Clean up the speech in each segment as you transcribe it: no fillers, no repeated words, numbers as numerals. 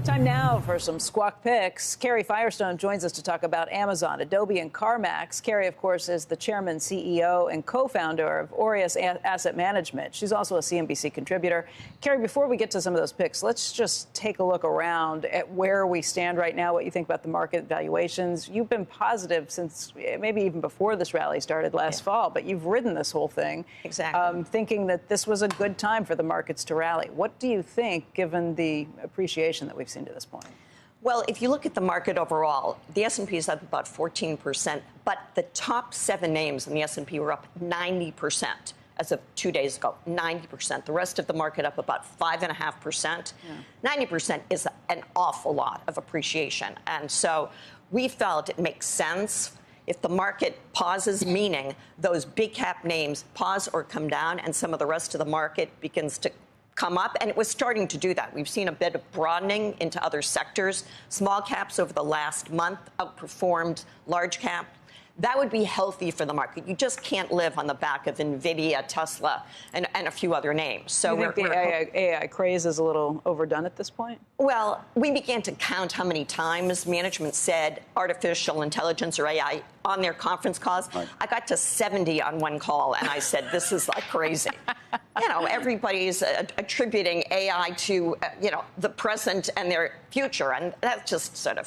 Time now for some squawk picks. Carrie Firestone joins us to talk about Amazon, Adobe, and Carmax. Carrie, of course, is the chairman, CEO, and co-founder of Aureus Asset Management. She's also a CNBC contributor. Carrie, before we get to some of those picks, let's just take a look around at where we stand right now, what you think about the market valuations. You've been positive since maybe even before this rally started last fall, but you've ridden this whole thing. Exactly. Thinking that this was a good time for the markets to rally. What do you think, given the appreciation that we've seen to this point? Well, if you look at the market overall, the S&P is up about 14%, but the top 7 names in the S&P were up 90% as of 2 days ago, 90%. The rest of the market up about 5.5%. 90% is an awful lot of appreciation. And so we felt it makes sense if the market pauses, meaning those big cap names pause or come down, and some of the rest of the market begins to come up, and it was starting to do that. We've seen a bit of broadening into other sectors. Small caps over the last month outperformed large cap. That would be healthy for the market. You just can't live on the back of NVIDIA, Tesla, and a few other names. So you think the AI craze is a little overdone at this point? Well, we began to count how many times management said artificial intelligence or AI on their conference calls. Right. I got to 70 on one call, and I said, this is like crazy. Everybody's attributing AI to, the present and their future, and that's just sort of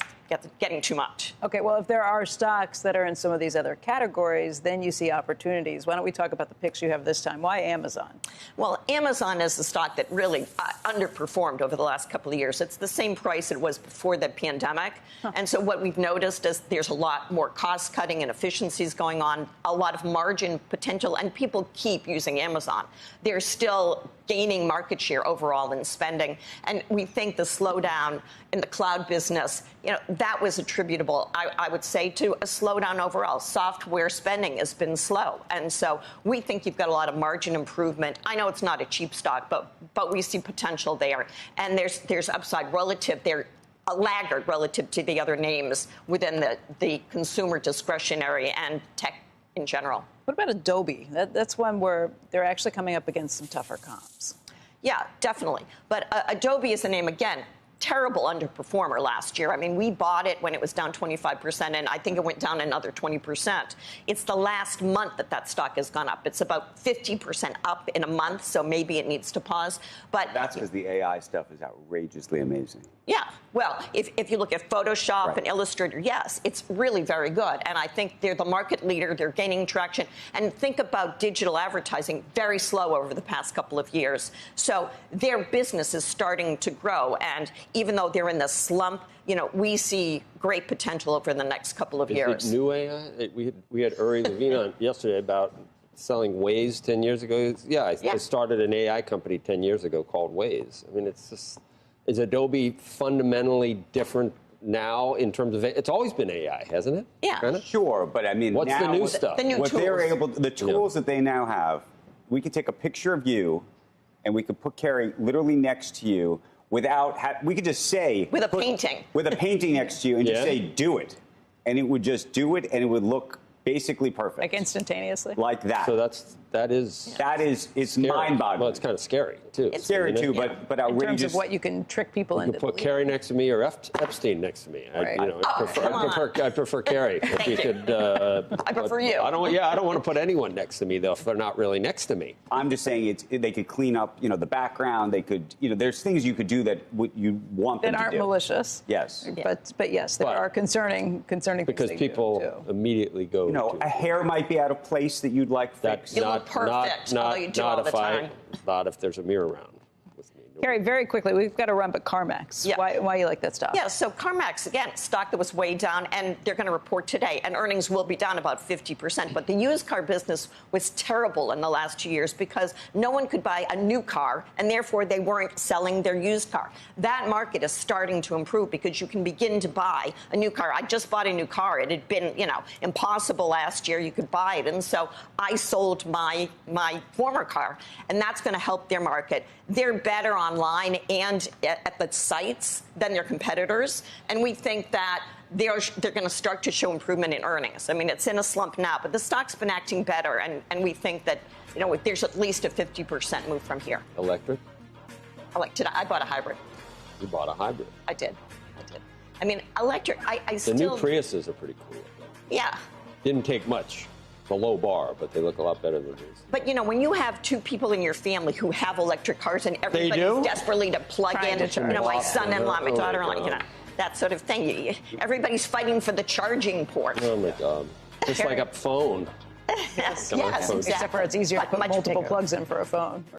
getting too much. Okay, well, if there are stocks that are in some of these other categories, then you see opportunities. Why don't we talk about the picks you have this time? Why Amazon? Well, Amazon is the stock that really underperformed over the last couple of years. It's the same price it was before the pandemic. And so what we've noticed is there's a lot more cost cutting and efficiencies going on, a lot of margin potential, and people keep using Amazon. They're still gaining market share overall in spending. And we think the slowdown in the cloud business, that was attributable, I would say, to a slowdown overall. Software spending has been slow. And so we think you've got a lot of margin improvement. I know it's not a cheap stock, but we see potential there. And there's upside relative. They're a laggard relative to the other names within the consumer discretionary and tech in general. What about Adobe? That's one where they're actually coming up against some tougher comps. Yeah, definitely. But Adobe is a name, again, terrible underperformer last year. I mean, we bought it when it was down 25%, and I think it went down another 20%. It's the last month that stock has gone up. It's about 50% up in a month, so maybe it needs to pause. But that's because the AI stuff is outrageously amazing. Yeah. Well, if you look at Photoshop and Illustrator, yes, it's really very good. And I think they're the market leader. They're gaining traction. And think about digital advertising, very slow over the past couple of years. So their business is starting to grow. And even though they're in the slump, we see great potential over the next couple of years. Is it new AI? We had Uri Levine on yesterday about selling Waze 10 years ago. I started an AI company 10 years ago called Waze. I mean, it's just... Is Adobe fundamentally different now in terms of it's always been AI, hasn't it? Yeah, kinda? Sure, but I mean, what's now, the new stuff? The new what tools. they're able, the tools that they now have. We could take a picture of you, and we could put Carrie literally next to you without. We could just say with a painting next to you, and just say "do it," and it would just do it, and it would look basically perfect, like instantaneously, like that. So that is it's mind-boggling. Well, it's kind of scary too. It's scary too, but outrageous. In terms of what you can trick people into. You could put Carrie next to me or Epstein next to me. Right. I prefer Carrie. If you could, I prefer you. I don't want to put anyone next to me though if they're not really next to me. I'm just saying they could clean up, the background. They could, there's things you could do that you want them to do. That aren't malicious. Yes. But yes, there are concerning because things people immediately go. A hair might be out of place that you'd like fixed. You look perfect, although you do all the time. Not if there's a mirror around. Carrie, very quickly, we've got to run, but Carmax. Yeah. Why you like that stock? Yeah, so Carmax, again, stock that was way down, and they're going to report today, and earnings will be down about 50%. But the used car business was terrible in the last 2 years because no one could buy a new car, and therefore they weren't selling their used car. That market is starting to improve because you can begin to buy a new car. I just bought a new car. It had been, impossible last year. You could buy it. And so I sold my former car, and that's going to help their market. They're better online and at the sites than their competitors. And we think that they're going to start to show improvement in earnings. I mean, it's in a slump now, but the stock's been acting better. And we think that, there's at least a 50% move from here. Electric? I bought a hybrid. You bought a hybrid. I did. I mean, electric, I still... The new Priuses are pretty cool. Yeah. Didn't take much. It's a low bar, but they look a lot better than these. But, you know, when you have two people in your family who have electric cars and everybody's desperately to plug in, you know, my son-in-law, my daughter-in-law, you know, that sort of thing. Everybody's fighting for the charging port. Oh, my God. Just like a phone. Yes, exactly. Except for it's easier to put multiple plugs in for a phone.